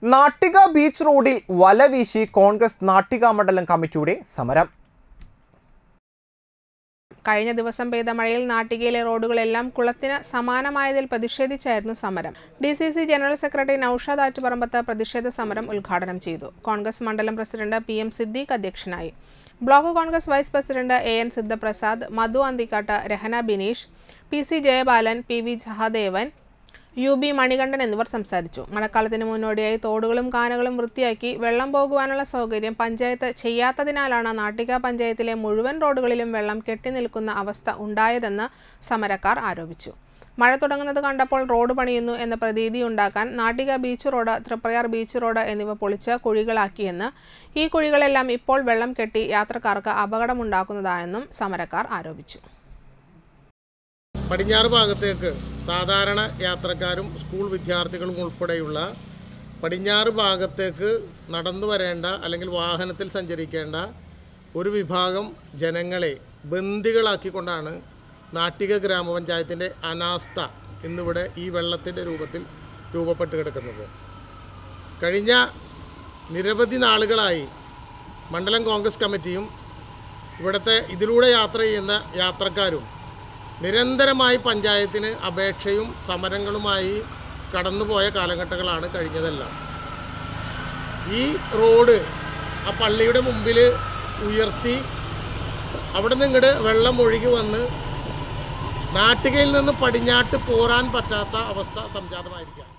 Nattika beach റോഡിൽ വലവീശി കോൺഗ്രസ് നാട്ടിക മണ്ഡലം കമ്മിറ്റിയുടെ സമരം. കഴിഞ്ഞ ദിവസം പെയ്ത മഴയിൽ നാട്ടികയിലെ റോഡുകളെല്ലാം കുളത്തിന് സമാനമായതിൽ പ്രതിഷേധിച്ചായിരുന്നു സമരം. DCC general secretary Naushad Attuparambath പ്രതിഷേധ സമരം ഉദ്ഘാടനം ചെയ്തു. കോൺഗ്രസ് മണ്ഡലം പ്രസിഡന്റ് PM സിദ്ദീഖ് അധ്യക്ഷനായി. Block Congress vice president AN Sidhaprasad, Madhu Anthikad, Rahana Bineesh, PC Jayabalan, PV Sahadevan, UB Manikandan എന്നിവർ സംസാരിച്ചു. മഴക്കാലത്തിന് മുന്നോടിയായി തോടുകളും കാനകളും വൃത്തിയാക്കി വെള്ളം പോകുവാനുള്ള സൗകര്യം പഞ്ചായത്ത് ചെയ്യാത്തതിനാലാണ് നാട്ടിക പഞ്ചായത്തിലെ മുഴുവൻ റോഡുകളിലും വെള്ളം കെട്ടിനിൽക്കുന്ന അവസ്ഥ ഉണ്ടായതെന്ന് സമരക്കാർ ആരോപിച്ചു. മഴ തുടങ്ങുന്നത് കണ്ടപ്പോൾ റോഡ് പണിയുന്നു എന്ന പ്രതീതി ഉണ്ടാക്കാൻ Nattika beach road, Triprayar beach road എന്നിവ പൊളിച്ച് കുഴികളാക്കിയെന്ന്, ഈ കുഴികളെല്ലാം ഇപ്പോൾ വെള്ളം കെട്ടി യാത്രക്കാർക്ക് അപകടമുണ്ടാക്കുന്നതാണെന്നും സമരക്കാർ ആരോപിച്ചു. പടിഞ്ഞാറ് ഭാഗത്തേക്ക് സാധാരണ യാത്രക്കാരും സ്കൂൾ വിദ്യാർത്ഥികളും ഉൾപ്പെടെയുള്ള പടിഞ്ഞാറ് ഭാഗത്തേക്ക് നടന്നു വരേണ്ട അല്ലെങ്കിൽ വാഹനത്തിൽ സഞ്ചരിക്കേണ്ട ഒരു വിഭാഗം ജനങ്ങളെ ബന്ദികളാക്കിക്കൊണ്ടാണ് നാട്ടിക ഗ്രാമപഞ്ചായത്തിൻ്റെ അനാസ്ഥ ഇന്നിവിടെ ഈ വെള്ളത്തിൻ്റെ രൂപത്തിൽ രൂപപ്പെട്ട് കിടക്കുന്നത്. കഴിഞ്ഞ നിരവധി നാളുകളായി മണ്ഡലം കോൺഗ്രസ് കമ്മിറ്റിയും ഇവിടുത്തെ ഇതിലൂടെ യാത്ര ചെയ്യുന്ന യാത്രക്കാരും നിരന്തരമായി പഞ്ചായത്തിന് അപേക്ഷയും സമരങ്ങളുമായി കടന്നുപോയ കാലഘട്ടങ്ങളാണ് കഴിഞ്ഞതെല്ലാം. ഈ റോഡ് ആ പള്ളിയുടെ മുമ്പിൽ ഉയർത്തി അവിടെ നിന്ന് ഇങ്ങോട്ട് വെള്ളം ഒഴുകി വന്ന് നാട്ടികയിൽ നിന്ന് പടിഞ്ഞാട്ട് പോരാൻ പറ്റാത്ത അവസ്ഥ സംജാതമായിരിക്കുക.